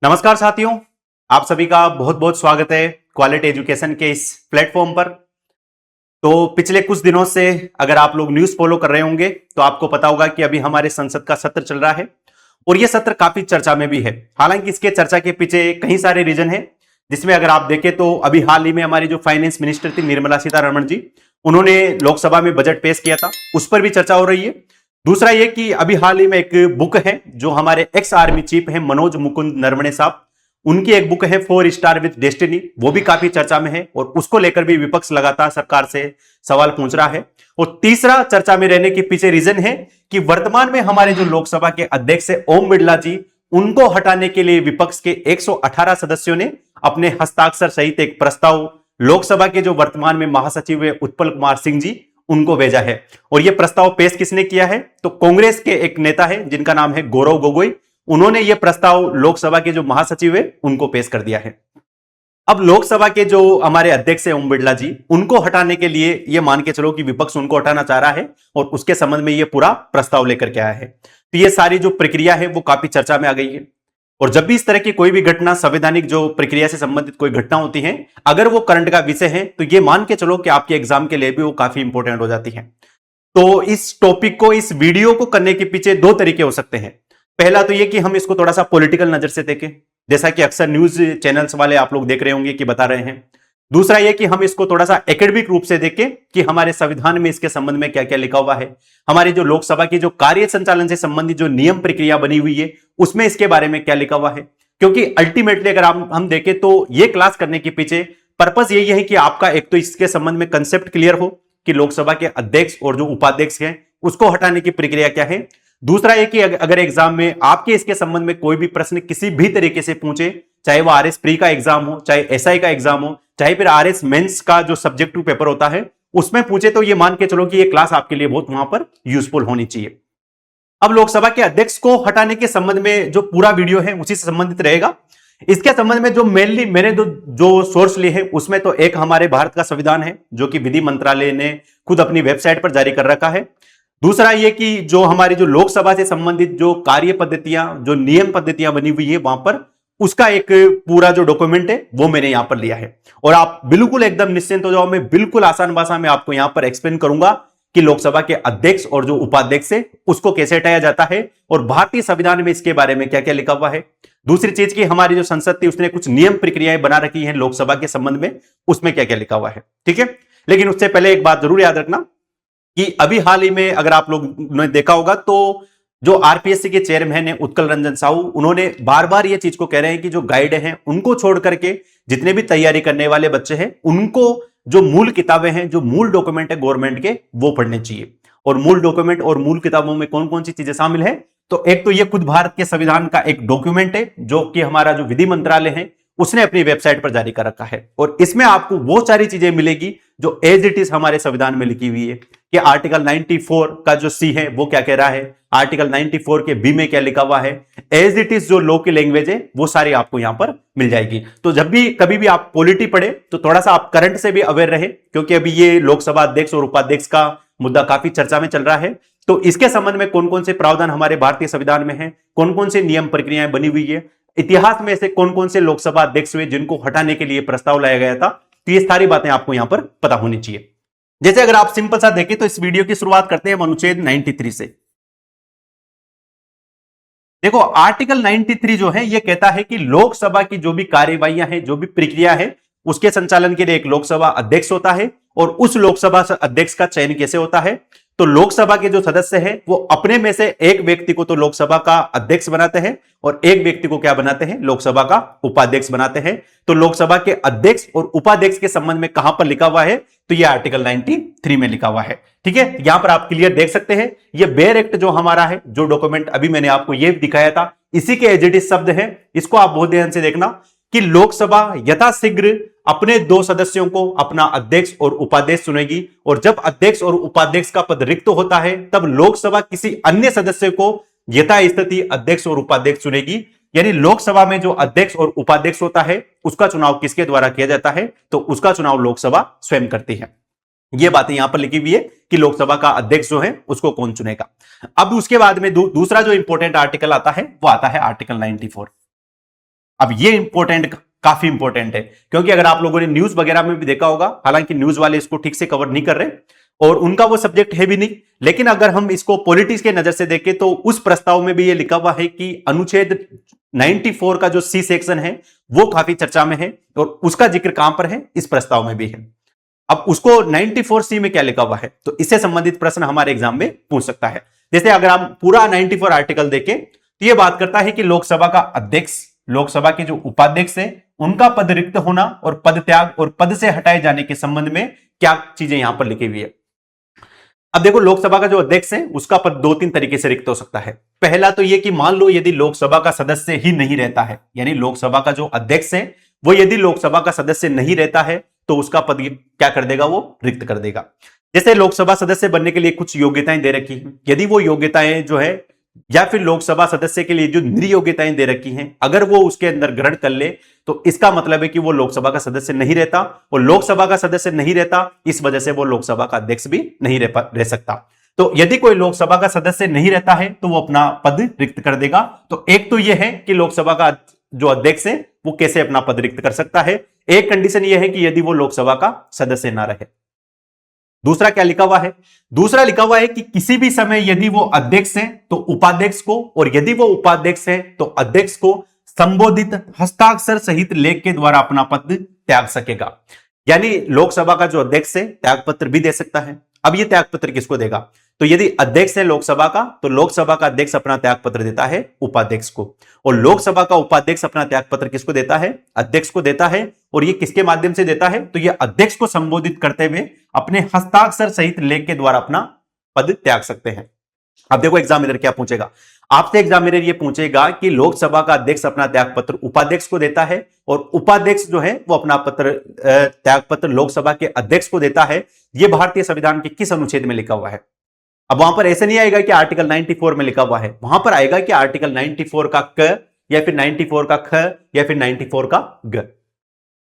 नमस्कार साथियों, आप सभी का बहुत बहुत स्वागत है क्वालिटी एजुकेशन के इस प्लेटफॉर्म पर। तो पिछले कुछ दिनों से अगर आप लोग न्यूज़ फॉलो कर रहे होंगे तो आपको पता होगा कि अभी हमारे संसद का सत्र चल रहा है और यह सत्र काफी चर्चा में भी है। हालांकि इसके चर्चा के पीछे कई सारे रीजन है, जिसमें अगर आप देखें तो अभी हाल ही में हमारी जो फाइनेंस मिनिस्टर थी निर्मला सीतारमण जी, उन्होंने लोकसभा में बजट पेश किया था, उस पर भी चर्चा हो रही है। दूसरा ये कि अभी हाल ही में एक बुक है जो हमारे एक्स आर्मी चीफ है मनोज मुकुंद नरवणे साहब, उनकी एक बुक है 4 स्टार विद डेस्टिनी, वो भी काफी चर्चा में है और उसको लेकर भी विपक्ष लगातार सरकार से सवाल पूछ रहा है। और तीसरा चर्चा में रहने के पीछे रीजन है कि वर्तमान में हमारे जो लोकसभा के अध्यक्ष है ओम बिरला जी, उनको हटाने के लिए विपक्ष के 118 सदस्यों ने अपने हस्ताक्षर सहित एक प्रस्ताव लोकसभा के जो वर्तमान में महासचिव है उत्पल कुमार सिंह जी, उनको भेजा है। और यह प्रस्ताव पेश किसने किया है? तो कांग्रेस के एक नेता है जिनका नाम है गौरव गोगोई, उन्होंने यह प्रस्ताव लोकसभा के जो महासचिव है उनको पेश कर दिया है। अब लोकसभा के जो हमारे अध्यक्ष है ओम बिरला जी, उनको हटाने के लिए यह मान के चलो कि विपक्ष उनको हटाना चाह रहा है और उसके संबंध में यह पूरा प्रस्ताव लेकर के आया है। तो यह सारी जो प्रक्रिया है वो काफी चर्चा में आ गई है। और जब भी इस तरह की कोई भी घटना, संवैधानिक जो प्रक्रिया से संबंधित कोई घटना होती है, अगर वो करंट का विषय है तो ये मान के चलो कि आपके एग्जाम के लिए भी वो काफी इंपॉर्टेंट हो जाती है। तो इस टॉपिक को, इस वीडियो को करने के पीछे दो तरीके हो सकते हैं। पहला तो ये कि हम इसको थोड़ा सा पॉलिटिकल नजर से देखें, जैसा कि अक्सर न्यूज चैनल्स वाले आप लोग देख रहे होंगे कि बता रहे हैं। दूसरा ये कि हम इसको थोड़ा सा एकेडमिक रूप से देखें कि हमारे संविधान में इसके संबंध में क्या क्या लिखा हुआ है, हमारी जो लोकसभा की जो कार्य संचालन से संबंधित जो नियम प्रक्रिया बनी हुई है उसमें इसके बारे में क्या लिखा हुआ है। क्योंकि अल्टीमेटली अगर हम देखें तो ये क्लास करने के पीछे पर्पस यही है कि आपका एक तो इसके संबंध में कंसेप्ट क्लियर हो कि लोकसभा के अध्यक्ष और जो उपाध्यक्ष हैं उसको हटाने की प्रक्रिया क्या है। दूसरा ये कि अगर एग्जाम में आपके इसके संबंध में कोई भी प्रश्न किसी भी तरीके से पूछे, चाहे वो आरएस प्री का एग्जाम हो, चाहे एसआई का एग्जाम हो, चाहे फिर आरएस मेंस का जो सब्जेक्टिव पेपर होता है उसमें पूछे, तो ये मान के चलो कि ये क्लास आपके लिए बहुत वहां पर यूजफुल होनी चाहिए। अब लोकसभा के अध्यक्ष को हटाने के संबंध में जो पूरा वीडियो है उसी से संबंधित रहेगा। इसके संबंध में जो मेनली मैंने जो सोर्स लिए हैं उसमें तो एक हमारे भारत का संविधान है जो कि विधि मंत्रालय ने खुद अपनी वेबसाइट पर जारी कर रखा है। दूसरा ये कि जो हमारी जो लोकसभा से संबंधित जो कार्य पद्धतियां, जो नियम पद्धतियां बनी हुई है वहां पर, उसका एक पूरा जो डॉक्यूमेंट है वो मैंने यहां पर लिया है। और आप बिल्कुल एकदम निश्चिंत हो जाओ, मैं बिल्कुल आसान भाषा में आपको यहां पर एक्सप्लेन करूंगा कि लोकसभा के अध्यक्ष और जो उपाध्यक्ष है उसको कैसे हटाया जाता है और भारतीय संविधान में इसके बारे में क्या क्या लिखा हुआ है। दूसरी चीज की हमारी जो संसद थी उसने कुछ नियम प्रक्रियाएं बना रखी है लोकसभा के संबंध में, उसमें क्या क्या लिखा हुआ है। ठीक है, लेकिन उससे पहले एक बात जरूर याद रखना कि अभी हाल ही में अगर आप लोग ने देखा होगा तो जो आरपीएससी के चेयरमैन है उत्कल रंजन साहू, उन्होंने बार बार ये चीज को कह रहे हैं कि जो गाइड हैं उनको छोड़ करके जितने भी तैयारी करने वाले बच्चे हैं उनको जो मूल किताबें हैं, जो मूल डॉक्यूमेंट है गवर्नमेंट के, वो पढ़ने चाहिए। और मूल डॉक्यूमेंट और मूल किताबों में कौन कौन सी चीजें शामिल है? तो एक तो ये खुद भारत के संविधान का एक डॉक्यूमेंट है जो कि हमारा जो विधि मंत्रालय है उसने अपनी वेबसाइट पर जारी कर रखा है। और इसमें आपको वो सारी चीजें मिलेगी जो एज इट इज हमारे संविधान में लिखी हुई है कि आर्टिकल 94 का जो सी है वो क्या कह रहा है, आर्टिकल 94 के बी में क्या लिखा हुआ है, एज इट इज जो लॉ की लैंग्वेज है वो सारी आपको यहां पर मिल जाएगी। तो जब भी कभी भी आप पॉलिटी पढ़े तो थोड़ा सा आप करंट से भी अवेयर रहे, क्योंकि अभी ये लोकसभा अध्यक्ष और उपाध्यक्ष का मुद्दा काफी चर्चा में चल रहा है। तो इसके संबंध में कौन कौन से प्रावधान हमारे भारतीय संविधान में है, कौन कौन से नियम प्रक्रियाएं बनी हुई है, इतिहास में से कौन कौन से लोकसभा अध्यक्ष हुए जिनको हटाने के लिए प्रस्ताव लाया गया था, तो ये सारी बातें आपको यहां पर पता होनी चाहिए। जैसे अगर आप सिंपल सा देखें तो इस वीडियो की शुरुआत करते हैं अनुच्छेद 93 से। देखो आर्टिकल 93 जो है ये कहता है कि लोकसभा की जो भी कार्यवाहियां हैं, जो भी प्रक्रिया है, उसके संचालन के लिए एक लोकसभा अध्यक्ष होता है। और उस लोकसभा अध्यक्ष का चयन कैसे होता है? तो लोकसभा के जो सदस्य हैं वो अपने में से एक व्यक्ति को तो लोकसभा का अध्यक्ष बनाते हैं और एक व्यक्ति को क्या बनाते हैं? लोकसभा का उपाध्यक्ष बनाते हैं। तो लोकसभा के अध्यक्ष और उपाध्यक्ष के संबंध में कहां पर लिखा हुआ है? तो ये आर्टिकल 93 में लिखा हुआ है। ठीक है, यहां पर आप क्लियर देख सकते हैं। ये बेयर एक्ट जो हमारा है, जो डॉक्यूमेंट अभी मैंने आपको ये दिखाया था, इसी के एजेडिस शब्द है। इसको आप बहुत ध्यान से देखना कि लोकसभा यथाशीघ्र अपने 2 सदस्यों को अपना अध्यक्ष और उपाध्यक्ष चुनेगी और जब अध्यक्ष और उपाध्यक्ष का पद रिक्त होता है तब लोकसभा किसी अन्य सदस्य को यथास्थिति अध्यक्ष और उपाध्यक्ष चुनेगी। यानी लोकसभा में जो अध्यक्ष और उपाध्यक्ष होता है उसका चुनाव किसके द्वारा किया जाता है? तो उसका चुनाव लोकसभा स्वयं करती है। ये बातें यहां पर लिखी हुई है कि लोकसभा का अध्यक्ष जो है उसको कौन चुनेगा। अब उसके बाद में दूसरा जो इंपॉर्टेंट आर्टिकल आता है वो आता है आर्टिकल 94। अब ये इंपॉर्टेंट, काफी इंपॉर्टेंट है, क्योंकि अगर आप लोगों ने न्यूज वगैरह में भी देखा होगा, हालांकि न्यूज वाले इसको ठीक से कवर नहीं कर रहे और उनका वो सब्जेक्ट है भी नहीं, लेकिन अगर हम इसको पॉलिटिक्स के नजर से देखें तो उस प्रस्ताव में भी ये लिखा हुआ है कि अनुच्छेद 94 का जो सी सेक्शन है वो काफी चर्चा में है और उसका जिक्र कहां पर है, इस प्रस्ताव में भी है। अब उसको 94C में क्या लिखा हुआ है, तो इससे संबंधित प्रश्न हमारे एग्जाम में पूछ सकता है। जैसे अगर हम पूरा 94 आर्टिकल देखें तो यह बात करता है कि लोकसभा का अध्यक्ष, लोकसभा के जो उपाध्यक्ष है, उनका पद रिक्त होना और पद त्याग और पद से हटाए जाने के संबंध में क्या चीजें यहां पर लिखी हुई है। अब देखो, लोकसभा का जो अध्यक्ष है उसका पद दो तीन तरीके से रिक्त हो सकता है। पहला तो यह कि मान लो यदि लोकसभा का सदस्य ही नहीं रहता है, यानी लोकसभा का जो अध्यक्ष है वो यदि लोकसभा का सदस्य नहीं रहता है तो उसका पद क्या कर देगा, वो रिक्त कर देगा। जैसे लोकसभा सदस्य बनने के लिए कुछ योग्यताएं दे रखी हैं, यदि वो योग्यताएं जो है, या फिर लोकसभा सदस्य के लिए जो निर्योग्यताएं दे रखी हैं, अगर वो उसके अंदर ग्रहण कर ले तो इसका मतलब है कि वो लोकसभा का सदस्य नहीं रहता, और लोकसभा का सदस्य नहीं रहता इस वजह से वो लोकसभा का अध्यक्ष भी नहीं रह सकता। तो यदि कोई लोकसभा का सदस्य नहीं रहता है तो वो अपना पद रिक्त कर देगा। तो एक तो यह है कि लोकसभा का जो अध्यक्ष है वो कैसे अपना पद रिक्त कर सकता है। एक कंडीशन यह है कि यदि वो लोकसभा का सदस्य ना रहे। दूसरा क्या लिखा हुआ है, दूसरा लिखा हुआ है कि किसी भी समय यदि वो अध्यक्ष है तो उपाध्यक्ष को, और यदि वो उपाध्यक्ष है तो अध्यक्ष को संबोधित हस्ताक्षर सहित लेख के द्वारा अपना पद त्याग सकेगा। यानी लोकसभा का जो अध्यक्ष है त्यागपत्र भी दे सकता है। अब ये त्यागपत्र किसको देगा, तो यदि अध्यक्ष है लोकसभा का तो लोकसभा का अध्यक्ष अपना त्यागपत्र देता है उपाध्यक्ष को, और लोकसभा का उपाध्यक्ष अपना त्यागपत्र किसको देता है, अध्यक्ष को देता है। और ये किसके माध्यम से देता है, तो ये अध्यक्ष को संबोधित करते हुए अपने हस्ताक्षर सहित लेख के द्वारा अपना पद त्याग सकते हैं। अब देखो एग्जामिनर क्या पूछेगा आपसे, एग्जामिनर ये पूछेगा कि लोकसभा का अध्यक्ष अपना त्यागपत्र उपाध्यक्ष को देता है और उपाध्यक्ष जो है वो अपना त्यागपत्र लोकसभा के अध्यक्ष को देता है। ये भारतीय संविधान के किस अनुच्छेद में लिखा हुआ है। अब वहां पर ऐसे नहीं आएगा कि आर्टिकल 94 में लिखा हुआ है, वहां पर आएगा कि आर्टिकल 94 का क या फिर 94 का ख या फिर 94 का ग।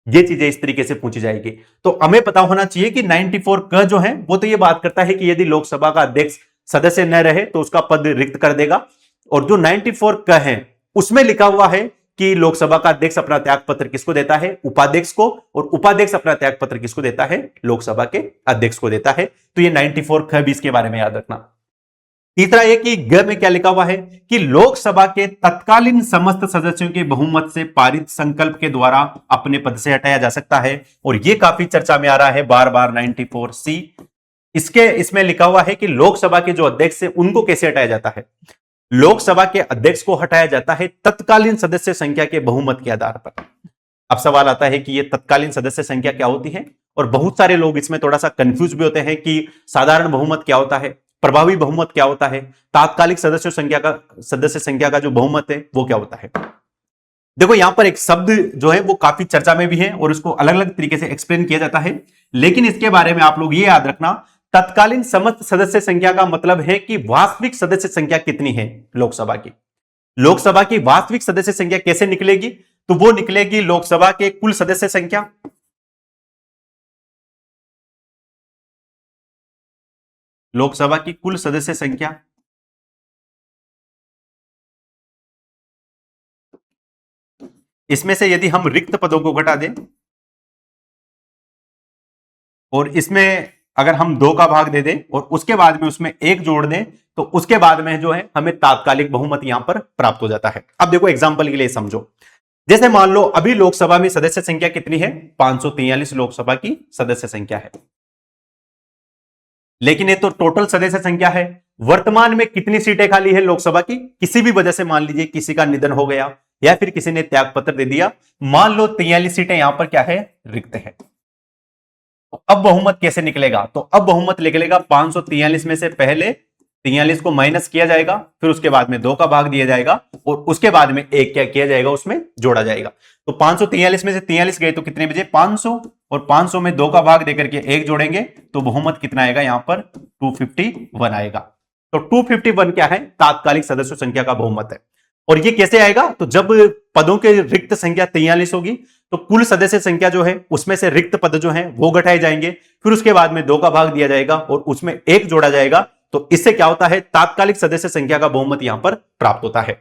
ये चीजें इस तरीके से पूछी जाएगी। तो हमें पता होना चाहिए कि 94 क जो है वो तो ये बात करता है कि यदि लोकसभा का अध्यक्ष सदस्य न रहे तो उसका पद रिक्त कर देगा, और जो 94 क है उसमें लिखा हुआ है कि लोकसभा का अध्यक्ष अपना त्यागपत्र किसको देता है, उपाध्यक्ष को, और उपाध्यक्ष अपना त्यागपत्र किसको देता है, लोकसभा के अध्यक्ष को देता है। तो ये 94 ख भी इसके बारे में याद रखना। तीसरा ये कि ग में क्या लिखा हुआ है कि लोकसभा के तत्कालीन समस्त सदस्यों के बहुमत से पारित संकल्प के द्वारा अपने पद से हटाया जा सकता है, और ये काफी चर्चा में आ रहा है बार बार 94C। इसमें लिखा हुआ है कि लोकसभा के जो अध्यक्ष है उनको कैसे हटाया जाता है, लोकसभा के अध्यक्ष को हटाया जाता है तत्कालीन सदस्य संख्या के बहुमत के आधार पर। अब सवाल आता है कि यह तत्कालीन सदस्य संख्या क्या होती है, और बहुत सारे लोग इसमें थोड़ा सा कंफ्यूज भी होते हैं कि साधारण बहुमत क्या होता है, प्रभावी बहुमत क्या होता है, तात्कालिक सदस्य संख्या का जो बहुमत है वो क्या होता है। देखो यहां पर एक शब्द जो है वो काफी चर्चा में भी है और उसको अलग अलग तरीके से एक्सप्लेन किया जाता है, लेकिन इसके बारे में आप लोग ये याद रखना, तत्कालीन समस्त सदस्य संख्या का मतलब है कि वास्तविक सदस्य संख्या कितनी है लोकसभा की। लोकसभा की वास्तविक सदस्य संख्या कैसे निकलेगी, तो वो निकलेगी लोकसभा के कुल सदस्य संख्या, लोकसभा की कुल सदस्य संख्या, इसमें से यदि हम रिक्त पदों को घटा दें और इसमें अगर हम 2 का भाग दे दें और उसके बाद में उसमें 1 जोड़ दें तो उसके बाद में जो है हमें तात्कालिक बहुमत यहां पर प्राप्त हो जाता है। अब देखो एग्जांपल के लिए समझो, जैसे मान लो अभी लोकसभा में सदस्य संख्या कितनी है, 543 लोकसभा की सदस्य संख्या है, लेकिन ये तो टोटल सदस्य संख्या है। वर्तमान में कितनी सीटें खाली है लोकसभा की, किसी भी वजह से मान लीजिए किसी का निधन हो गया या फिर किसी ने त्यागपत्र दे दिया, मान लो 43 सीटें यहां पर क्या है, रिक्त है। तो अब बहुमत कैसे निकलेगा, तो अब बहुमत निकलेगा 543 में से पहले 43 को माइनस किया जाएगा, फिर उसके बाद में 2 का भाग दिया जाएगा और उसके बाद में 1 क्या किया जाएगा, उसमें जोड़ा जाएगा। तो 543 में से 43 गए तो कितने बचे, 500, और 500 में 2 का भाग देकर के 1 जोड़ेंगे तो बहुमत कितना आएगा, यहां पर 251 आएगा। तो 251 क्या है, तात्कालिक सदस्य संख्या का बहुमत है। और ये कैसे आएगा, तो जब पदों के रिक्त संख्या 43 होगी तो कुल सदस्य संख्या जो है उसमें से रिक्त पद जो है वो घटाए जाएंगे, फिर उसके बाद में 2 का भाग दिया जाएगा और उसमें 1 जोड़ा जाएगा। तो इससे क्या होता है, तात्कालिक सदस्य संख्या का बहुमत यहां पर प्राप्त होता है।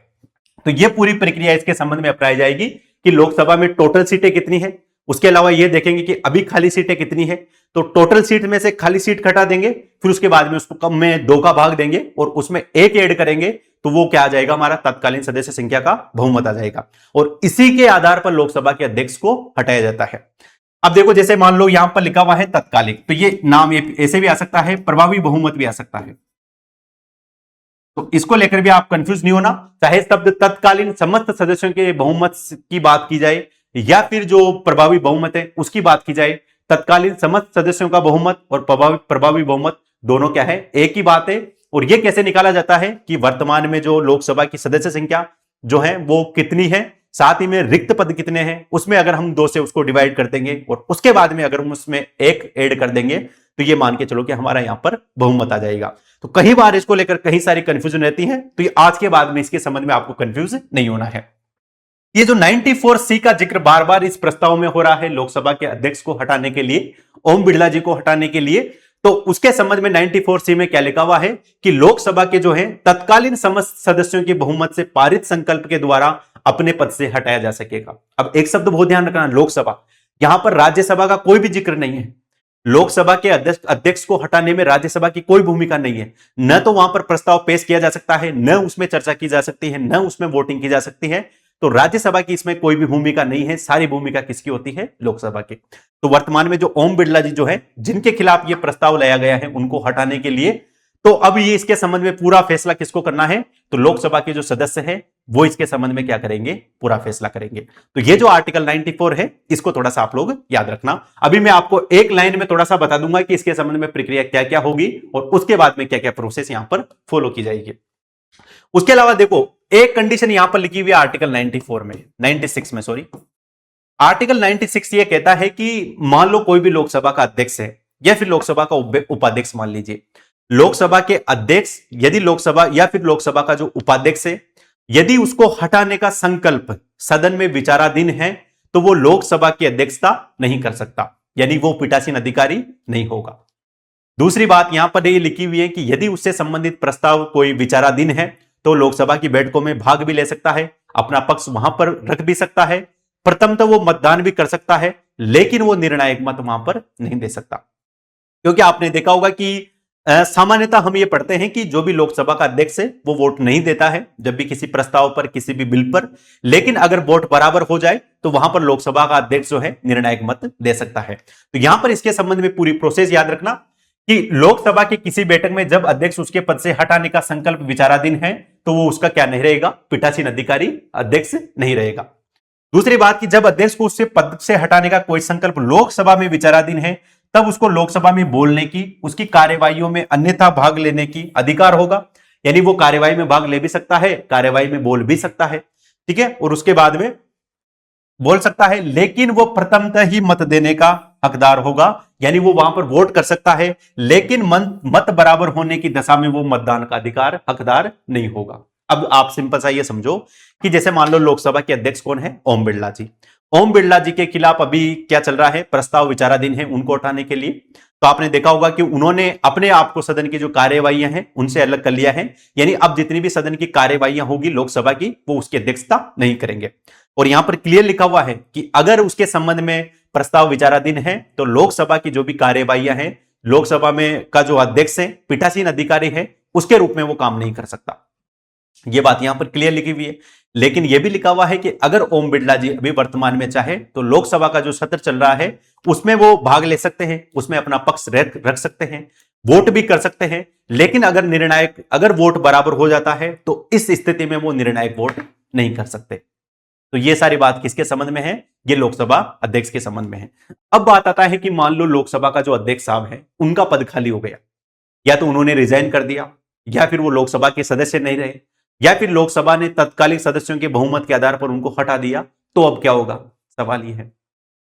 तो यह पूरी प्रक्रिया इसके संबंध में अपनाई जाएगी कि लोकसभा में टोटल सीटें कितनी है, उसके अलावा ये देखेंगे कि अभी खाली सीटें कितनी है, तो टोटल सीट में से खाली सीट घटा देंगे, फिर उसके बाद में उसको कम में 2 का भाग देंगे और उसमें 1 ऐड करेंगे, तो वो क्या आ जाएगा, हमारा तत्कालीन सदस्य संख्या का बहुमत आ जाएगा और इसी के आधार पर लोकसभा के अध्यक्ष को हटाया जाता है। अब देखो जैसे मान लो यहां पर लिखा हुआ है तत्कालीन, तो ये नाम ऐसे भी आ सकता है, प्रभावी बहुमत भी आ सकता है, तो इसको लेकर भी आप कंफ्यूज नहीं होना, चाहे शब्द तत्कालीन समस्त सदस्यों के बहुमत की बात की जाए या फिर जो प्रभावी बहुमत है उसकी बात की जाए, तत्कालीन समस्त सदस्यों का बहुमत और प्रभावी बहुमत दोनों क्या है, एक ही बात है। और यह कैसे निकाला जाता है कि वर्तमान में जो लोकसभा की सदस्य संख्या जो है वो कितनी है, साथ ही में रिक्त पद कितने हैं, उसमें अगर हम 2 से उसको डिवाइड कर देंगे और उसके बाद में अगर हम उसमें 1 ऐड कर देंगे, तो ये मान के चलो कि हमारा यहां पर बहुमत आ जाएगा। तो कई बार इसको लेकर कई सारी कंफ्यूजन रहती है, तो ये आज के बाद में इसके संबंध में आपको कंफ्यूज नहीं होना है। ये जो 94C का जिक्र बार बार इस प्रस्ताव में हो रहा है लोकसभा के अध्यक्ष को हटाने के लिए, ओम बिड़ला जी को हटाने के लिए, तो उसके संबंध में 94C में क्या लिखा हुआ है कि लोकसभा के जो है तत्कालीन समस्त सदस्यों की बहुमत से पारित संकल्प के द्वारा अपने पद से हटाया जा सकेगा। अब एक शब्द बहुत ध्यान रखना, लोकसभा, यहां पर राज्यसभा का कोई भी जिक्र नहीं है। लोकसभा के अध्यक्ष को हटाने में राज्यसभा की कोई भूमिका नहीं है, न तो वहां पर प्रस्ताव पेश किया जा सकता है, न उसमें चर्चा की जा सकती है, न उसमें वोटिंग की जा सकती है। तो राज्यसभा की इसमें कोई भी भूमिका नहीं है, सारी भूमिका किसकी होती है, लोकसभा की। तो वर्तमान में जो ओम बिड़ला जी जो है जिनके खिलाफ यह प्रस्ताव लाया गया है उनको हटाने के लिए, तो अब ये इसके संबंध में पूरा फैसला किसको करना है, तो लोकसभा के जो सदस्य हैं वो इसके संबंध में क्या करेंगे, पूरा फैसला करेंगे। तो ये जो आर्टिकल 94 है इसको थोड़ा सा आप लोग याद रखना। अभी मैं आपको एक लाइन में थोड़ा सा बता दूंगा कि इसके संबंध में प्रक्रिया क्या क्या होगी और उसके बाद में क्या क्या प्रोसेस यहां पर फॉलो की जाएगी। उसके अलावा देखो एक कंडीशन यहां पर लिखी हुई है आर्टिकल 94 में, 96 में सॉरी, आर्टिकल 96 ये कहता है कि मान लो कोई भी लोकसभा का अध्यक्ष है या फिर लोकसभा का उपाध्यक्ष, मान लीजिए लोकसभा के अध्यक्ष, यदि लोकसभा या फिर लोकसभा का जो उपाध्यक्ष है यदि उसको हटाने का संकल्प सदन में विचाराधीन है, तो वो लोकसभा की अध्यक्षता नहीं कर सकता, यानी वो पीठासीन अधिकारी नहीं होगा। दूसरी बात यहां पर ये लिखी हुई है कि यदि उससे संबंधित प्रस्ताव कोई विचाराधीन है तो लोकसभा की बैठकों में भाग भी ले सकता है, अपना पक्ष वहां पर रख भी सकता है, प्रथम तो वो मतदान भी कर सकता है, लेकिन वो निर्णायक मत वहां पर नहीं दे सकता। क्योंकि आपने देखा होगा कि सामान्यतः हम ये पढ़ते हैं कि जो भी लोकसभा का अध्यक्ष है वो वोट नहीं देता है जब भी किसी प्रस्ताव पर, किसी भी बिल पर, लेकिन अगर वोट बराबर हो जाए तो वहां पर लोकसभा का अध्यक्ष जो है निर्णायक मत दे सकता है। तो यहां पर इसके संबंध में पूरी प्रोसेस याद रखना कि लोकसभा की किसी बैठक में जब अध्यक्ष उसके पद से हटाने का संकल्प विचाराधीन है तो वो उसका क्या नहीं रहेगा, पीठासीन अधिकारी अध्यक्ष नहीं रहेगा। दूसरी बात कि जब अध्यक्ष को उससे पद से हटाने का कोई संकल्प लोकसभा में विचाराधीन है तब उसको लोकसभा में बोलने की, उसकी कार्यवाहियों में अन्यथा भाग लेने की अधिकार होगा, यानी वो कार्यवाही में भाग ले भी सकता है, कार्यवाही में बोल भी सकता है, ठीक है, और उसके बाद में बोल सकता है, लेकिन वो प्रथमतः ही मत देने का हकदार होगा, यानी वो वहां पर वोट कर सकता है लेकिन मत बराबर होने की दशा में वो मतदान का अधिकार हकदार नहीं होगा। अब आप सिंपल सा ये समझो कि जैसे मान लो लोकसभा के अध्यक्ष कौन है, ओम बिड़ला जी। ओम बिड़ला जी के खिलाफ अभी क्या चल रहा है, प्रस्ताव विचाराधीन है उनको हटाने के लिए। तो आपने देखा होगा कि उन्होंने अपने आप को सदन की जो कार्यवाहियां हैं उनसे अलग कर लिया है, यानी अब जितनी भी सदन की कार्यवाहियां होगी लोकसभा की वो उसकी अध्यक्षता नहीं करेंगे। और यहां पर क्लियर लिखा हुआ है कि अगर उसके संबंध में प्रस्ताव विचाराधीन है तो लोकसभा की जो भी कार्यवाहियां हैं, लोकसभा में का जो अध्यक्ष है पीठासीन अधिकारी है उसके रूप में वो काम नहीं कर सकता। ये बात यहां पर क्लियर लिखी हुई है। लेकिन यह भी लिखा हुआ है कि अगर ओम बिड़ला जी अभी वर्तमान में चाहे तो लोकसभा का जो सत्र चल रहा है उसमें वो भाग ले सकते हैं, उसमें अपना पक्ष रख सकते हैं, वोट भी कर सकते हैं, लेकिन अगर वोट बराबर हो जाता है तो इस स्थिति में वो निर्णायक वोट नहीं कर सकते। तो ये सारी बात किसके संबंध में है, ये लोकसभा अध्यक्ष के संबंध में है। अब बात आता है कि मान लो लोकसभा का जो अध्यक्ष साहब है उनका पद खाली हो गया, या तो उन्होंने रिजाइन कर दिया, या फिर वो लोकसभा के सदस्य नहीं रहे, या फिर लोकसभा ने तत्कालिक सदस्यों के बहुमत के आधार पर उनको हटा दिया, तो अब क्या होगा, सवाल यह है।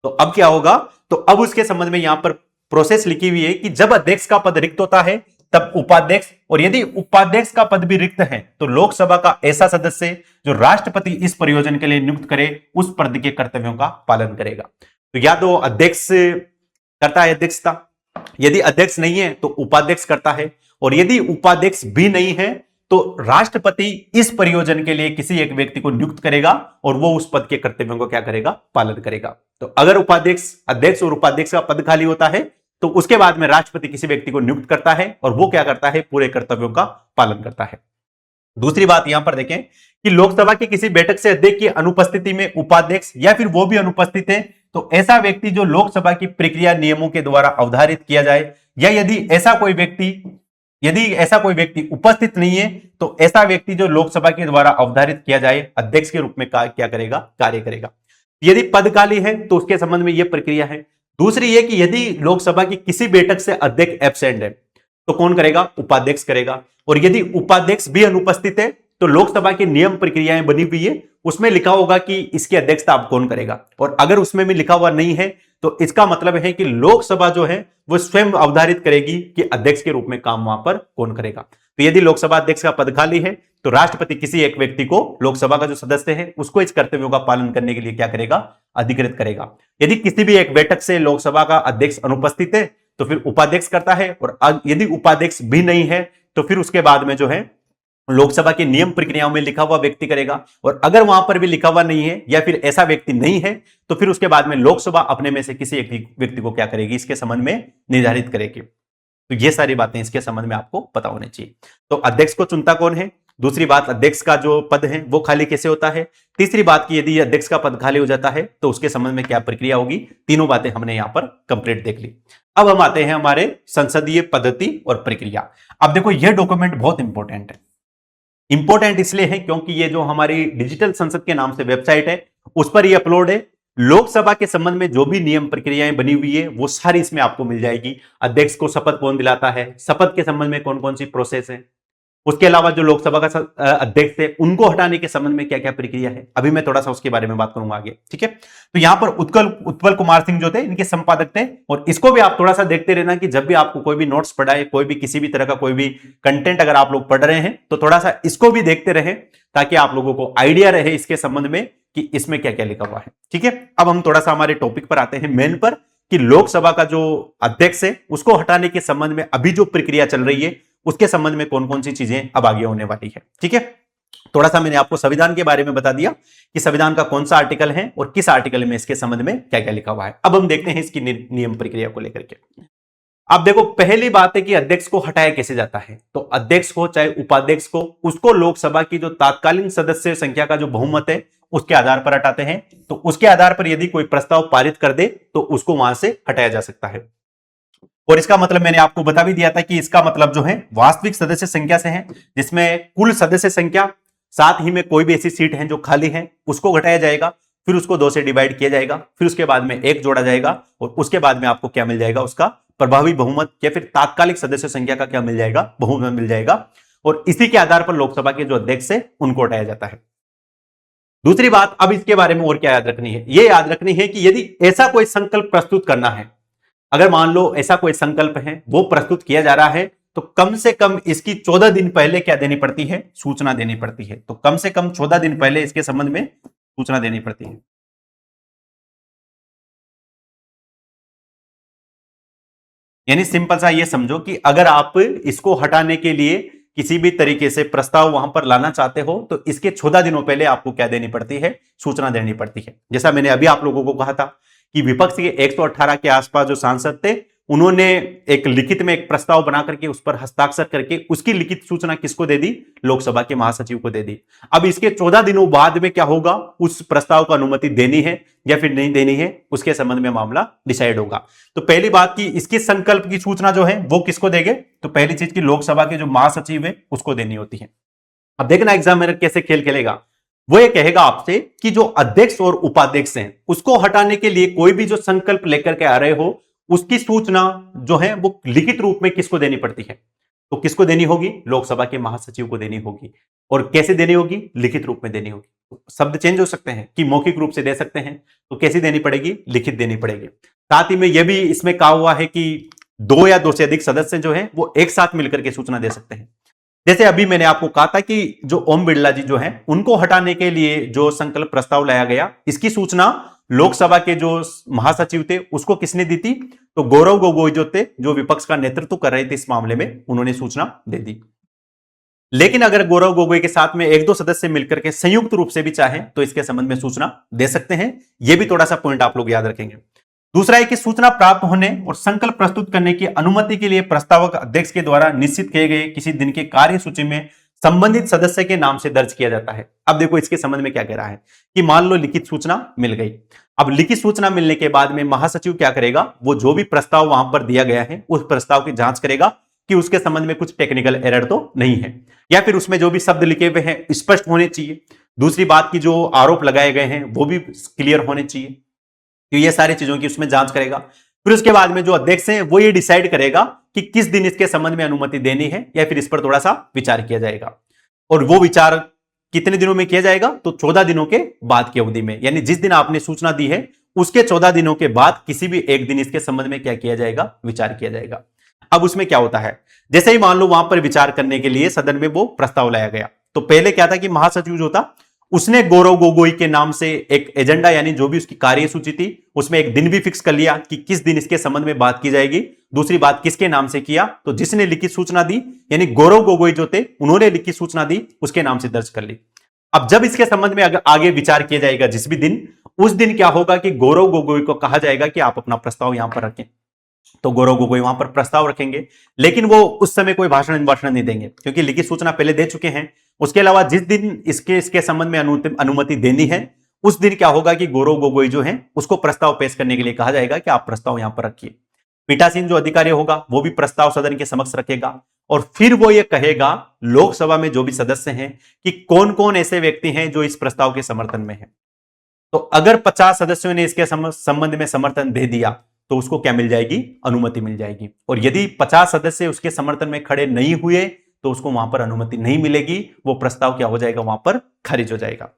तो अब क्या होगा, तो अब उसके संबंध में यहां पर प्रोसेस लिखी हुई है कि जब अध्यक्ष का पद रिक्त होता है तब उपाध्यक्ष, और यदि उपाध्यक्ष का पद भी रिक्त है तो लोकसभा का ऐसा सदस्य जो राष्ट्रपति इस प्रयोजन के लिए नियुक्त करे उस पद के कर्तव्यों का पालन करेगा। तो या तो अध्यक्ष करता है अध्यक्षता, यदि अध्यक्ष नहीं है तो उपाध्यक्ष करता है, और यदि उपाध्यक्ष भी नहीं है तो राष्ट्रपति इस प्रयोजन के लिए किसी एक व्यक्ति को नियुक्त करेगा और वो उस पद के कर्तव्यों को क्या करेगा, पालन करेगा। तो अगर उपाध्यक्ष, अध्यक्ष और उपाध्यक्ष का पद खाली होता है तो उसके बाद में राष्ट्रपति किसी व्यक्ति को नियुक्त करता है और वो क्या करता है, पूरे कर्तव्यों का पालन करता है। दूसरी बात यहां पर देखें कि लोकसभा की किसी बैठक से अध्यक्ष की अनुपस्थिति में उपाध्यक्ष या फिर वो भी अनुपस्थित है तो ऐसा व्यक्ति जो लोकसभा की प्रक्रिया नियमों के द्वारा अवधारित किया जाए, या यदि ऐसा कोई व्यक्ति उपस्थित नहीं है तो ऐसा व्यक्ति जो लोकसभा के द्वारा अवधारित किया जाए अध्यक्ष के रूप में क्या करेगा, कार्य करेगा। यदि पद खाली है तो उसके संबंध में यह प्रक्रिया है। दूसरी ये कि यदि लोकसभा की किसी बैठक से अध्यक्ष एब्सेंट है तो कौन करेगा, उपाध्यक्ष करेगा। और यदि उपाध्यक्ष भी अनुपस्थित है तो लोकसभा की नियम प्रक्रियाएं बनी हुई है, उसमें लिखा होगा कि इसकी अध्यक्षता अब कौन करेगा। और अगर उसमें भी लिखा हुआ नहीं है तो इसका मतलब है कि लोकसभा जो है वो स्वयं अवधारित करेगी कि अध्यक्ष के रूप में काम वहां पर कौन करेगा। तो यदि लोकसभा अध्यक्ष का पद खाली है तो राष्ट्रपति किसी एक व्यक्ति को, लोकसभा का जो सदस्य है उसको इस कर्तव्यों का पालन करने के लिए क्या करेगा, अधिकृत करेगा। यदि किसी भी एक बैठक से लोकसभा का अध्यक्ष अनुपस्थित है तो फिर उपाध्यक्ष करता है, और यदि उपाध्यक्ष भी नहीं है तो फिर उसके बाद में जो है लोकसभा की नियम प्रक्रियाओं में लिखा हुआ व्यक्ति करेगा। और अगर वहां पर भी लिखा हुआ नहीं है या फिर ऐसा व्यक्ति नहीं है तो फिर उसके बाद में लोकसभा अपने में से किसी एक व्यक्ति को क्या करेगी, इसके संबंध में निर्धारित करेगी। तो ये सारी बातें इसके संबंध में आपको पता होनी चाहिए। तो अध्यक्ष को चुनता कौन है, दूसरी बात अध्यक्ष का जो पद है वो खाली कैसे होता है, तीसरी बात की यदि अध्यक्ष का पद खाली हो जाता है तो उसके संबंध में क्या प्रक्रिया होगी। तीनों बातें हमने यहां पर कंप्लीट देख ली। अब हम आते हैं हमारे संसदीय पद्धति और प्रक्रिया। अब देखो यह डॉक्यूमेंट बहुत इंपॉर्टेंट है। इंपॉर्टेंट इसलिए है क्योंकि ये जो हमारी डिजिटल संसद के नाम से वेबसाइट है उस पर ये अपलोड है। लोकसभा के संबंध में जो भी नियम प्रक्रियाएं बनी हुई है वो सारी इसमें आपको मिल जाएगी। अध्यक्ष को शपथ कौन दिलाता है, शपथ के संबंध में कौन कौन सी प्रोसेस है, उसके अलावा जो लोकसभा का अध्यक्ष है उनको हटाने के संबंध में क्या क्या प्रक्रिया है, अभी मैं थोड़ा सा उसके बारे में बात करूंगा आगे। ठीक है, तो यहां पर उत्पल कुमार सिंह जो थे इनके संपादक थे। और इसको भी आप थोड़ा सा देखते रहना कि जब भी आपको कोई भी नोट्स पढ़ाए, कोई भी किसी भी तरह का कोई भी कंटेंट अगर आप लोग पढ़ रहे हैं तो थोड़ा सा इसको भी देखते रहे ताकि आप लोगों को आइडिया रहे इसके संबंध में कि इसमें क्या क्या लिखा हुआ है। ठीक है, अब हम थोड़ा सा हमारे टॉपिक पर आते हैं, मेन पर, कि लोकसभा का जो अध्यक्ष है उसको हटाने के संबंध में अभी जो प्रक्रिया चल रही है उसके संबंध में कौन कौन सी चीजें अब आगे होने वाली है। ठीक है, थोड़ा सा मैंने आपको संविधान के बारे में बता दिया कि संविधान का कौन सा आर्टिकल है और किस आर्टिकल में इसके संबंध में क्या क्या लिखा हुआ है। अब हम देखते हैं इसकी नियम प्रक्रिया को लेकर के। अब देखो पहली बात है कि अध्यक्ष को हटाया कैसे जाता है। तो अध्यक्ष को चाहे उपाध्यक्ष को, उसको लोकसभा की जो तात्कालीन सदस्य संख्या का जो बहुमत है उसके आधार पर हटाते हैं। तो उसके आधार पर यदि कोई प्रस्ताव पारित कर दे तो उसको वहां से हटाया जा सकता है। और इसका मतलब मैंने आपको बता भी दिया था कि इसका मतलब जो है वास्तविक सदस्य संख्या से है, जिसमें कुल सदस्य संख्या साथ ही में कोई भी ऐसी सीट है जो खाली है उसको घटाया जाएगा, फिर उसको 2 से डिवाइड किया जाएगा, फिर उसके बाद में 1 जोड़ा जाएगा और उसके बाद में आपको क्या मिल जाएगा, उसका प्रभावी बहुमत या फिर तात्कालिक सदस्य संख्या का क्या मिल जाएगा, बहुमत मिल जाएगा। और इसी के आधार पर लोकसभा के जो अध्यक्ष है उनको हटाया जाता है। दूसरी बात, अब इसके बारे में और क्या याद रखनी है, यह याद रखनी है कि यदि ऐसा कोई संकल्प प्रस्तुत करना है, अगर मान लो ऐसा कोई संकल्प है वो प्रस्तुत किया जा रहा है तो कम से कम इसकी 14 दिन पहले क्या देनी पड़ती है, सूचना देनी पड़ती है। तो कम से कम 14 दिन पहले इसके संबंध में सूचना देनी पड़ती है। यानी सिंपल सा ये समझो कि अगर आप इसको हटाने के लिए किसी भी तरीके से प्रस्ताव वहां पर लाना चाहते हो तो इसके 14 दिनों पहले आपको क्या देनी पड़ती है, सूचना देनी पड़ती है। जैसा मैंने अभी आप लोगों को कहा था कि विपक्ष के 118 के आसपास जो सांसद थे उन्होंने एक लिखित में एक प्रस्ताव बना करके उस पर हस्ताक्षर करके उसकी लिखित सूचना किसको दे दी, लोकसभा के महासचिव को दे दी। अब इसके 14 दिनों बाद में क्या होगा, उस प्रस्ताव को अनुमति देनी है या फिर नहीं देनी है उसके संबंध में मामला डिसाइड होगा। तो पहली बात की इसकी संकल्प की सूचना जो है वो किसको देंगे, तो पहली चीज की लोकसभा के जो महासचिव है उसको देनी होती है। अब देखना एग्जामिनर कैसे खेल खेलेगा, वो ये कहेगा आपसे कि जो अध्यक्ष और उपाध्यक्ष हैं उसको हटाने के लिए कोई भी जो संकल्प लेकर के आ रहे हो उसकी सूचना जो है वो लिखित रूप में किसको देनी पड़ती है, तो किसको देनी होगी, लोकसभा के महासचिव को देनी होगी। और कैसे देनी होगी, लिखित रूप में देनी होगी। शब्द चेंज हो सकते हैं कि मौखिक रूप से दे सकते हैं, तो कैसी देनी पड़ेगी, लिखित देनी पड़ेगी। साथ ही में यह भी इसमें कहा हुआ है कि 2 या 2 से अधिक सदस्य जो है वो एक साथ मिलकर के सूचना दे सकते हैं। जैसे अभी मैंने आपको कहा था कि जो ओम बिरला जी जो है उनको हटाने के लिए जो संकल्प प्रस्ताव लाया गया, इसकी सूचना लोकसभा के जो महासचिव थे उसको किसने दी थी, तो गौरव गोगोई जो थे, जो विपक्ष का नेतृत्व कर रहे थे इस मामले में, उन्होंने सूचना दे दी। लेकिन अगर गौरव गोगोई के साथ में एक दो सदस्य मिलकर के संयुक्त रूप से भी चाहें तो इसके संबंध में सूचना दे सकते हैं। यह भी थोड़ा सा पॉइंट आप लोग याद रखेंगे। दूसरा है कि सूचना प्राप्त होने और संकल्प प्रस्तुत करने की अनुमति के लिए प्रस्तावक अध्यक्ष के द्वारा निश्चित किए गए किसी दिन के कार्य सूची में संबंधित सदस्य के नाम से दर्ज किया जाता है। अब देखो इसके संबंध में क्या कह रहा है कि मान लो लिखित सूचना मिल गई। अब लिखित सूचना मिलने के बाद में महासचिव क्या करेगा, वो जो भी प्रस्ताव वहां पर दिया गया है उस प्रस्ताव की जांच करेगा कि उसके संबंध में कुछ टेक्निकल एरर तो नहीं है, या फिर उसमें जो भी शब्द लिखे हुए हैं स्पष्ट होने चाहिए। दूसरी बात की जो आरोप लगाए गए हैं वो भी क्लियर होने चाहिए। तो ये सारी चीजों की उसमें जांच करेगा। फिर उसके बाद में जो अध्यक्ष हैं वो ये डिसाइड करेगा कि किस दिन इसके संबंध में अनुमति देनी है, या फिर इस पर थोड़ा सा विचार किया जाएगा। और वो विचार कितने दिनों में किया जाएगा, तो 14 दिनों के बाद की अवधि में, यानी जिस दिन आपने सूचना दी है उसके 14 दिनों के बाद किसी भी एक दिन इसके संबंध में क्या किया जाएगा, विचार किया जाएगा। अब उसमें क्या होता है, जैसे ही मान लो वहां पर विचार करने के लिए सदन में वो प्रस्ताव लाया गया, तो पहले क्या था कि महासचिव जो था उसने गौरव गोगोई के नाम से एक एजेंडा, यानी जो भी उसकी कार्यसूची थी उसमें एक दिन भी फिक्स कर लिया कि किस दिन इसके संबंध में बात की जाएगी। दूसरी बात किसके नाम से किया, तो जिसने लिखित सूचना दी यानी गौरव गोगोई जो थे उन्होंने लिखित सूचना दी उसके नाम से दर्ज कर ली। अब जब इसके संबंध में अगर आगे विचार किया जाएगा जिस भी दिन, उस दिन क्या होगा कि गौरव गोगोई को कहा जाएगा कि आप अपना प्रस्ताव यहां पर रखें। तो गौरव गोगोई वहां पर प्रस्ताव रखेंगे, लेकिन वो उस समय कोई भाषण नहीं देंगे क्योंकि लिखित सूचना पहले दे चुके हैं। उसके अलावा जिस दिन इसके संबंध में अनुमति देनी है उस दिन क्या होगा कि गौरव गोगोई जो है उसको प्रस्ताव पेश करने के लिए कहा जाएगा कि आप प्रस्ताव यहां पर रखिए। पीठासीन जो अधिकारी होगा वो भी प्रस्ताव सदन के समक्ष रखेगा और फिर वो ये कहेगा लोकसभा में जो भी सदस्य हैं कि कौन कौन ऐसे व्यक्ति हैं जो इस प्रस्ताव के समर्थन में है। तो अगर 50 सदस्यों ने इसके संबंध में समर्थन दे दिया तो उसको क्या मिल जाएगी, अनुमति मिल जाएगी। और यदि 50 सदस्य उसके समर्थन में खड़े नहीं हुए तो उसको वहां पर अनुमति नहीं मिलेगी, वो प्रस्ताव क्या हो जाएगा, वहां पर खारिज हो जाएगा।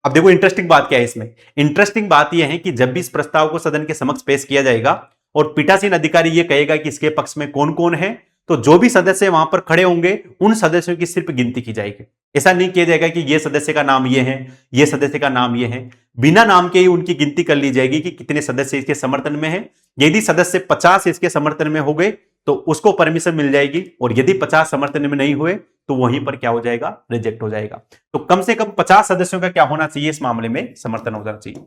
अब देखो इंटरेस्टिंग बात क्या है इसमें, इंटरेस्टिंग बात यह है कि जब भी इस प्रस्ताव को सदन के समक्ष पेश किया जाएगा और पीठासीन अधिकारी यह कहेगा कि इसके पक्ष में कौन कौन है, तो जो भी सदस्य वहां पर खड़े होंगे उन सदस्यों की सिर्फ गिनती की जाएगी। ऐसा नहीं किया जाएगा कि ये सदस्य का नाम ये है, ये सदस्य का नाम ये है, बिना नाम के ही उनकी गिनती कर ली जाएगी कि कितने सदस्य इसके समर्थन में है। यदि सदस्य 50 इसके समर्थन में हो गए तो उसको परमिशन मिल जाएगी, और यदि 50 समर्थन में नहीं हुए तो वहीं पर क्या हो जाएगा, रिजेक्ट हो जाएगा। तो कम से कम 50 सदस्यों का क्या होना चाहिए, इस मामले में समर्थन होना चाहिए।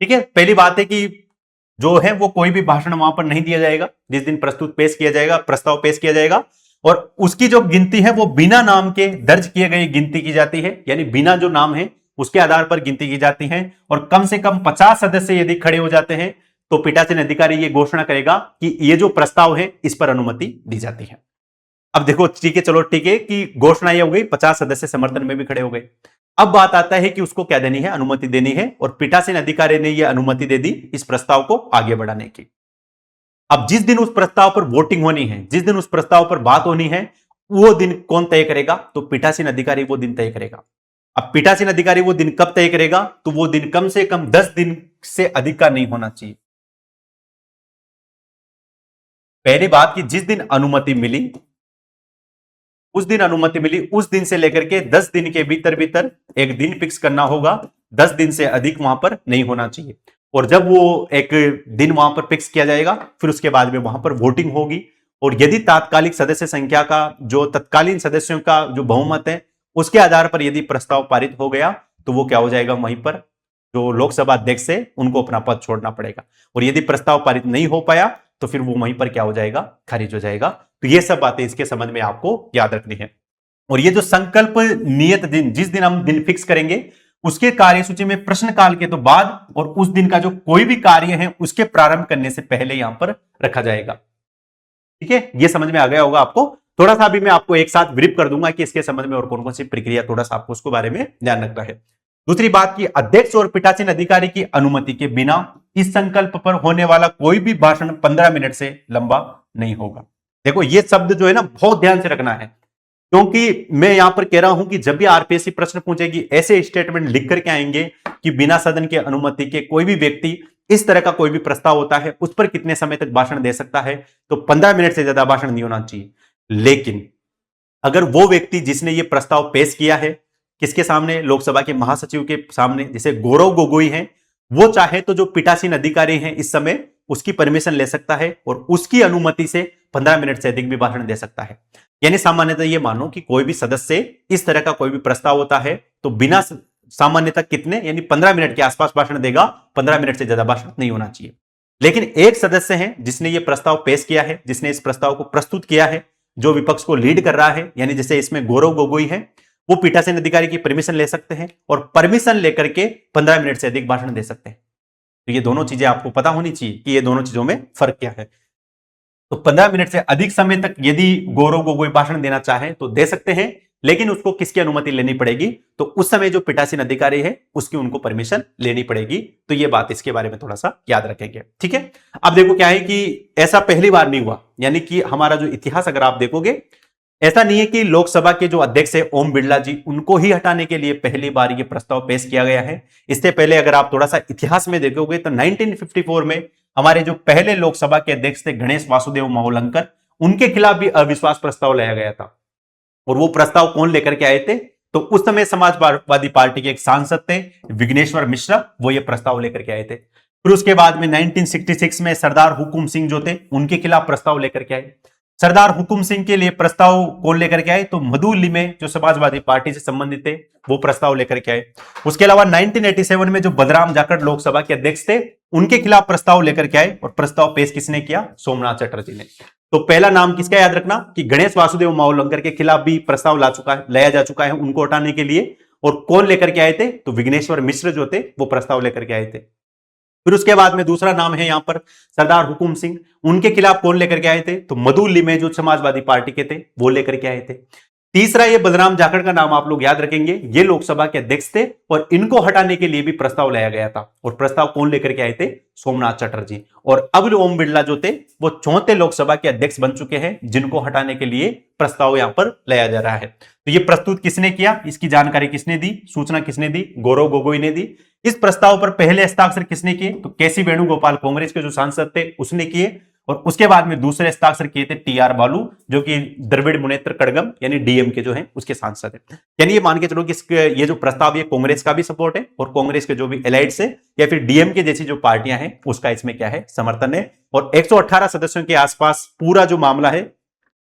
ठीक है, पहली बात है कि जो है वो कोई भी भाषण वहां पर नहीं दिया जाएगा जिस दिन प्रस्तुत पेश किया जाएगा, प्रस्ताव पेश किया जाएगा, और उसकी जो गिनती है वो बिना नाम के दर्ज किए गए गिनती की जाती है, यानी बिना जो नाम है उसके आधार पर गिनती की जाती है। और कम से कम 50 सदस्य यदि खड़े हो जाते हैं तो पीठासीन अधिकारी ये घोषणा करेगा कि ये जो प्रस्ताव है इस पर अनुमति दी जाती है। अब देखो ठीक है, चलो ठीक है कि घोषणा ये हो गई, 50 सदस्य समर्थन में भी खड़े हो गए। अब बात आता है कि उसको क्या देनी है, अनुमति देनी है, और पीठासीन अधिकारी ने यह अनुमति दे दी इस प्रस्ताव को आगे बढ़ाने की। अब जिस दिन उस प्रस्ताव पर वोटिंग होनी है, जिस दिन उस प्रस्ताव पर बात होनी है, वो दिन कौन तय करेगा, तो पीठासीन अधिकारी वो दिन तय करेगा। अब पीठासीन अधिकारी वो दिन कब तय करेगा, तो वो दिन कम से कम 10 दिन से अधिक का नहीं होना चाहिए। पहली बात कि जिस दिन अनुमति मिली, उस दिन अनुमति मिली, उस दिन से लेकर के 10 दिन के भीतर भीतर एक दिन फिक्स करना होगा, 10 दिन से अधिक वहां पर नहीं होना चाहिए। और जब वो एक दिन वहां पर फिक्स किया जाएगा फिर उसके बाद में वहां पर वोटिंग होगी, और यदि तात्कालिक सदस्य संख्या का, जो तत्कालीन सदस्यों का जो बहुमत है उसके आधार पर यदि प्रस्ताव पारित हो गया तो वो क्या हो जाएगा, वहीं पर जो लोकसभा अध्यक्ष है उनको अपना पद छोड़ना पड़ेगा। और यदि प्रस्ताव पारित नहीं हो पाया तो फिर वो वहीं पर क्या हो जाएगा, खारिज हो जाएगा। तो ये सब बातें इसके संबंध में आपको याद रखनी है। और ये जो संकल्प नियत दिन, जिस दिन हम दिन फिक्स करेंगे उसके कार्यसूची में प्रश्नकाल के तो बाद और उस दिन का जो कोई भी कार्य है उसके प्रारंभ करने से पहले यहां पर रखा जाएगा। ठीक है, ये समझ में आ गया होगा आपको। थोड़ा सा अभी मैं आपको एक साथ ब्रीफ कर दूंगा कि इसके संबंध में और कौन कौन सी प्रक्रिया, थोड़ा सा आपको उसके बारे में ध्यान रखना है। दूसरी बात की अध्यक्ष और पीठासीन अधिकारी की अनुमति के बिना इस संकल्प पर होने वाला कोई भी भाषण 15 मिनट से लंबा नहीं होगा। देखो ये शब्द जो है ना बहुत ध्यान से रखना है, क्योंकि मैं यहां पर कह रहा हूं कि जब भी आरपीएससी प्रश्न पूछेगी ऐसे स्टेटमेंट लिख करके आएंगे कि बिना सदन के अनुमति के कोई भी व्यक्ति इस तरह का कोई भी प्रस्ताव होता है उस पर कितने समय तक भाषण दे सकता है, तो 15 मिनट से ज्यादा भाषण नहीं होना चाहिए। लेकिन अगर वो व्यक्ति जिसने ये प्रस्ताव पेश किया है किसके सामने, लोकसभा के महासचिव के सामने, जैसे गौरव गोगोई हैं, वो चाहे तो जो पीठासीन अधिकारी हैं इस समय उसकी परमिशन ले सकता है और उसकी अनुमति से 15 मिनट से अधिक भी भाषण दे सकता है। यानी सामान्यतः ये मानो कि कोई भी सदस्य इस तरह का कोई भी प्रस्ताव होता है तो बिना सामान्यतः कितने यानी 15 मिनट के आसपास भाषण देगा, 15 मिनट से ज्यादा भाषण नहीं होना चाहिए। लेकिन एक सदस्य है जिसने ये प्रस्ताव पेश किया है, जिसने इस प्रस्ताव को प्रस्तुत किया है, जो विपक्ष को लीड कर रहा है, यानी जैसे इसमें गौरव गोगोई है, वो पीठासीन अधिकारी की परमिशन ले सकते हैं और परमिशन लेकर के 15 मिनट से अधिक भाषण दे सकते हैं। तो ये दोनों चीजें आपको पता होनी चाहिए कि ये दोनों चीजों में फर्क क्या है। तो 15 मिनट से अधिक समय तक यदि गौरव गोगोई भाषण देना चाहे तो दे सकते हैं, लेकिन उसको किसकी अनुमति लेनी पड़ेगी? तो उस समय जो पीठासीन अधिकारी है उसकी उनको परमिशन लेनी पड़ेगी। तो ये बात इसके बारे में थोड़ा सा याद रखेंगे, ठीक है। अब देखो क्या है कि ऐसा पहली बार नहीं हुआ, यानी कि हमारा जो इतिहास अगर आप देखोगे, ऐसा नहीं है कि लोकसभा के जो अध्यक्ष है ओम बिरला जी, उनको ही हटाने के लिए पहली बार ये प्रस्ताव पेश किया गया है। इससे पहले अगर आप थोड़ा सा इतिहास में देखोगे तो 1954 में हमारे जो पहले लोकसभा के अध्यक्ष थे गणेश वासुदेव मोवलंकर, उनके खिलाफ भी अविश्वास प्रस्ताव लाया गया था। और वो प्रस्ताव कौन लेकर के आए थे? तो उस समय समाजवादी पार्टी के एक सांसद थे विघ्नेश्वर मिश्रा, वो ये प्रस्ताव लेकर के आए थे। फिर उसके बाद में 1966 में सरदार हुकुम सिंह जो थे उनके खिलाफ प्रस्ताव लेकर के आए। सरदार हुकुम सिंह के लिए प्रस्ताव कौन लेकर के आए? तो मधु लिमे जो समाजवादी पार्टी से संबंधित थे वो प्रस्ताव लेकर के आए। उसके अलावा 1987 में जो बलराम जाखड़ लोकसभा के अध्यक्ष थे उनके खिलाफ प्रस्ताव लेकर के आए और प्रस्ताव पेश किसने किया? सोमनाथ चटर्जी ने। तो पहला नाम किसका याद रखना कि गणेश वासुदेव मोवलंकर के खिलाफ भी प्रस्ताव लाया जा चुका है उनको हटाने के लिए। और कौन लेकर के आए थे? तो विघ्नेश्वर मिश्र जो थे वो प्रस्ताव लेकर के आए थे। फिर उसके बाद में दूसरा नाम है यहां पर सरदार हुकुम सिंह, उनके खिलाफ कौन लेकर के आए थे? तो मधु लिमे जो समाजवादी पार्टी के थे वो लेकर के आए थे। तीसरा ये बलराम जाखड़ का नाम आप लोग याद रखेंगे, ये लोकसभा के अध्यक्ष थे और इनको हटाने के लिए भी प्रस्ताव लाया गया था। और प्रस्ताव कौन लेकर के आए थे? सोमनाथ चटर्जी। और अब ओम बिरला जो थे वो चौथे लोकसभा के अध्यक्ष बन चुके हैं जिनको हटाने के लिए प्रस्ताव यहां पर लाया जा रहा है। तो ये प्रस्तुत किसने किया, इसकी जानकारी किसने दी, सूचना किसने दी? गौरव गोगोई ने दी। इस प्रस्ताव पर पहले हस्ताक्षर किसने किए? तो केसी वेणुगोपाल कांग्रेस के जो सांसद थे उसने किए। और उसके बाद में दूसरे हस्ताक्षर किए थे टीआर बालू जो कि द्रविड़ मुनेत्र कड़गम यानी डीएम के जो है उसके सांसद है। यानी ये मान के चलो कि ये जो प्रस्ताव ये कांग्रेस का भी सपोर्ट है और कांग्रेस के जो भी एलाइड्स है या फिर डीएम के जैसी जो पार्टियां हैं उसका इसमें क्या है? समर्थन है। और 118 सदस्यों के आसपास पूरा जो मामला है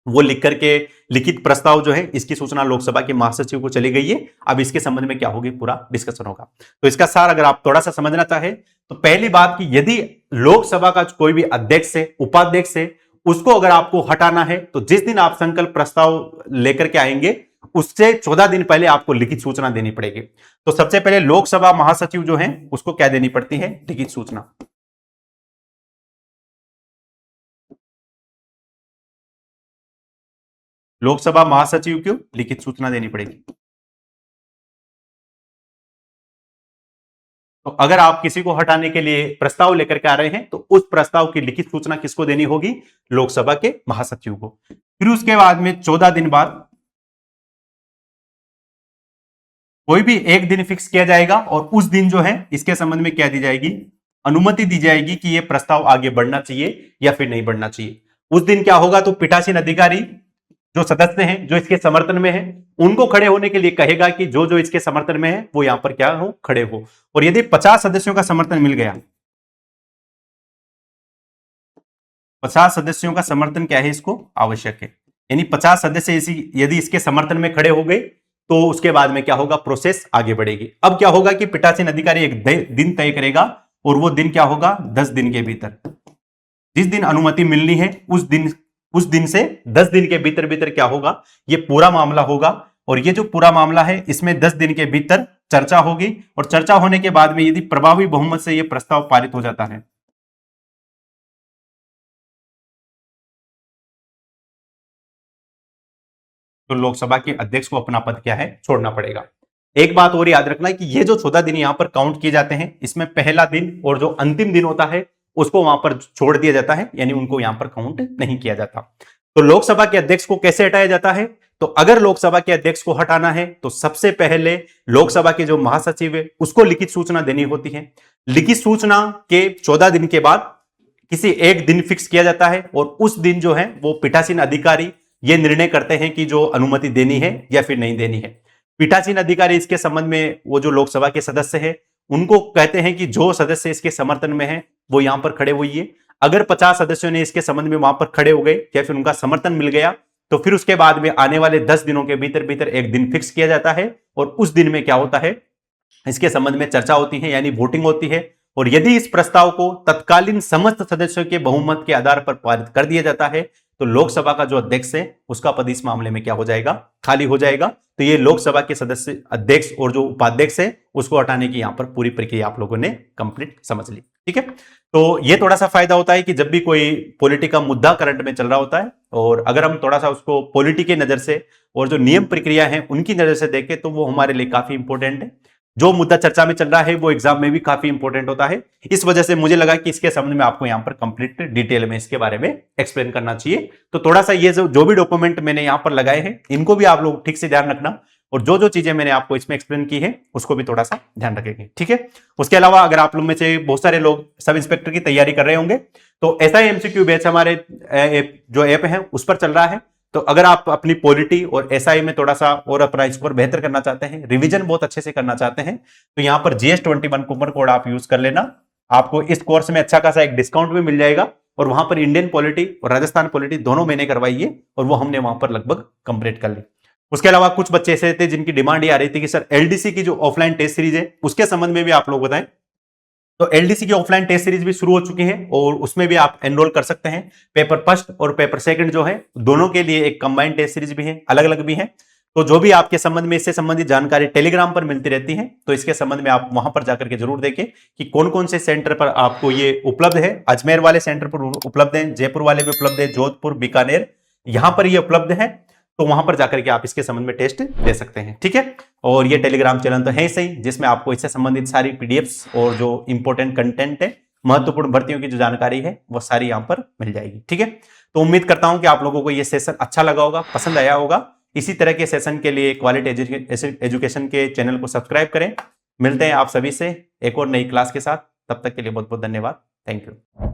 वो लिख करके लिखित प्रस्ताव जो है इसकी सूचना लोकसभा के महासचिव को चली गई है। अब इसके संबंध में क्या होगी? पूरा डिस्कशन होगा। तो इसका सार अगर आप थोड़ा सा समझना चाहे तो पहली बात कि यदि लोकसभा का कोई भी अध्यक्ष है, उपाध्यक्ष है, उसको अगर आपको हटाना है तो जिस दिन आप संकल्प प्रस्ताव लेकर के आएंगे उससे 14 दिन पहले आपको लिखित सूचना देनी पड़ेगी। तो सबसे पहले लोकसभा महासचिव जो है उसको क्या देनी पड़ती है? लिखित सूचना। लोकसभा महासचिव को लिखित सूचना देनी पड़ेगी। तो अगर आप किसी को हटाने के लिए प्रस्ताव लेकर के आ रहे हैं तो उस प्रस्ताव की लिखित सूचना किसको देनी होगी? लोकसभा के महासचिव को। फिर उसके बाद में 14 दिन बाद कोई भी एक दिन फिक्स किया जाएगा और उस दिन जो है इसके संबंध में क्या दी जाएगी? अनुमति दी जाएगी कि यह प्रस्ताव आगे बढ़ना चाहिए या फिर नहीं बढ़ना चाहिए। उस दिन क्या होगा? तो पीठासीन अधिकारी जो सदस्य हैं जो इसके समर्थन में हैं उनको खड़े होने के लिए कहेगा कि जो जो इसके समर्थन में है वो यहां पर क्या हो? खड़े हो। और यदि 50 सदस्यों का समर्थन मिल गया, 50 सदस्यों का समर्थन क्या है? इसको आवश्यक है। यानी 50 सदस्य यदि इसके समर्थन में खड़े हो गए तो उसके बाद में क्या होगा? प्रोसेस आगे बढ़ेगी। अब क्या होगा कि पीठासीन अधिकारी एक दिन तय करेगा और वो दिन क्या होगा? 10 दिन के भीतर, जिस दिन अनुमति मिलनी है उस दिन से 10 दिन के भीतर भीतर क्या होगा? ये पूरा मामला होगा। और ये जो पूरा मामला है इसमें 10 दिन के भीतर चर्चा होगी और चर्चा होने के बाद में यदि प्रभावी बहुमत से यह प्रस्ताव पारित हो जाता है तो लोकसभा के अध्यक्ष को अपना पद क्या है? छोड़ना पड़ेगा। एक बात और याद रखना है कि ये जो 14 दिन यहां पर काउंट किए जाते हैं इसमें पहला दिन और जो अंतिम दिन होता है उसको वहां पर छोड़ दिया जाता है, यानी उनको यहां पर काउंट नहीं किया जाता। तो लोकसभा के अध्यक्ष को कैसे हटाया जाता है? तो अगर लोकसभा के अध्यक्ष को हटाना है तो सबसे पहले लोकसभा के जो महासचिव है उसको लिखित सूचना देनी होती है। लिखित सूचना के 14 दिन के बाद किसी एक दिन फिक्स किया जाता है और उस दिन जो है वो पीठासीन अधिकारी ये निर्णय करते हैं कि जो अनुमति देनी है या फिर नहीं देनी है। पीठासीन अधिकारी इसके संबंध में वो जो लोकसभा के सदस्य है उनको कहते हैं कि जो सदस्य इसके समर्थन में है वो यहां पर खड़े हुई है। अगर 50 सदस्यों ने इसके संबंध में वहां पर खड़े हो गए या फिर उनका समर्थन मिल गया, तो फिर उसके बाद में आने वाले 10 दिनों के भीतर भीतर एक दिन फिक्स किया जाता है और उस दिन में क्या होता है, इसके संबंध में चर्चा होती है, यानी वोटिंग होती है। और यदि इस प्रस्ताव को तत्कालीन समस्त सदस्यों के बहुमत के आधार पर पारित कर दिया जाता है, तो लोकसभा का जो अध्यक्ष है उसका पद इस मामले में क्या हो जाएगा, खाली हो जाएगा। तो ये लोकसभा के सदस्य, अध्यक्ष और जो उपाध्यक्ष है उसको हटाने की यहां पर पूरी प्रक्रिया आप लोगों ने कंप्लीट समझ ली। ठीक है, तो ये थोड़ा सा फायदा होता है कि जब भी कोई पॉलिटी का मुद्दा करंट में चल रहा होता है और अगर हम थोड़ा सा उसको पॉलिटी की नजर से और जो नियम प्रक्रिया है उनकी नजर से देखें तो वो हमारे लिए काफी इंपॉर्टेंट है। जो मुद्दा चर्चा में चल रहा है वो एग्जाम में भी काफी इंपॉर्टेंट होता है। इस वजह से मुझे लगा कि इसके संबंध में आपको यहां पर कंप्लीट डिटेल में इसके बारे में एक्सप्लेन करना चाहिए। तो थोड़ा सा ये जो भी डॉक्यूमेंट मैंने यहां पर लगाए हैं इनको भी आप लोग ठीक से ध्यान रखना और जो जो चीजें मैंने आपको इसमें एक्सप्लेन की है उसको भी थोड़ा सा ध्यान रखेंगे। ठीक है, उसके अलावा अगर आप लोग में से बहुत सारे लोग सब इंस्पेक्टर की तैयारी कर रहे होंगे तो ऐसा ही एमसीक्यू बैच हमारे जो ऐप है उस पर चल रहा है। तो अगर आप अपनी पॉलिटी और एसआई में थोड़ा सा और अपना स्कोर बेहतर करना चाहते हैं, रिवीजन बहुत अच्छे से करना चाहते हैं, तो यहां पर GS21 कूपन कोड आप यूज कर लेना। आपको इस कोर्स में अच्छा खासा एक डिस्काउंट भी मिल जाएगा और वहां पर इंडियन पॉलिटी और राजस्थान पॉलिटी दोनों मैंने करवाई है और वो हमने वहां पर लगभग कंप्लीट कर ली। उसके अलावा कुछ बच्चे ऐसे थे जिनकी डिमांड ये आ रही थी कि सर एलडीसी की जो ऑफलाइन टेस्ट सीरीज है उसके संबंध में भी आप लोग बताएं। तो एलडीसी की ऑफलाइन टेस्ट सीरीज भी शुरू हो चुकी है और उसमें भी आप एनरोल कर सकते हैं। पेपर फर्स्ट और पेपर सेकंड जो है दोनों के लिए एक कंबाइंड टेस्ट सीरीज भी है, अलग अलग भी है। तो जो भी आपके संबंध में इससे संबंधित जानकारी टेलीग्राम पर मिलती रहती है तो इसके संबंध में आप वहां पर जाकर के जरूर देखें कि कौन कौन से सेंटर पर आपको ये उपलब्ध है। अजमेर वाले सेंटर पर उपलब्ध है, जयपुर वाले भी उपलब्ध है, जोधपुर, बीकानेर, यहां पर ये उपलब्ध है। तो वहां पर जाकर के आप इसके संबंध में टेस्ट दे सकते हैं। ठीक है, और ये टेलीग्राम चैनल तो है सही जिसमें आपको इससे संबंधित सारी पीडीएफ्स और जो इंपॉर्टेंट कंटेंट है, महत्वपूर्ण भर्तियों की जो जानकारी है वो सारी यहां पर मिल जाएगी। ठीक है, तो उम्मीद करता हूं कि आप लोगों को ये सेशन अच्छा लगा होगा, पसंद आया होगा। इसी तरह के सेशन के लिए क्वालिटी एजुकेशन के चैनल को सब्सक्राइब करें। मिलते हैं आप सभी से एक और नई क्लास के साथ, तब तक के लिए बहुत बहुत धन्यवाद। Thank you.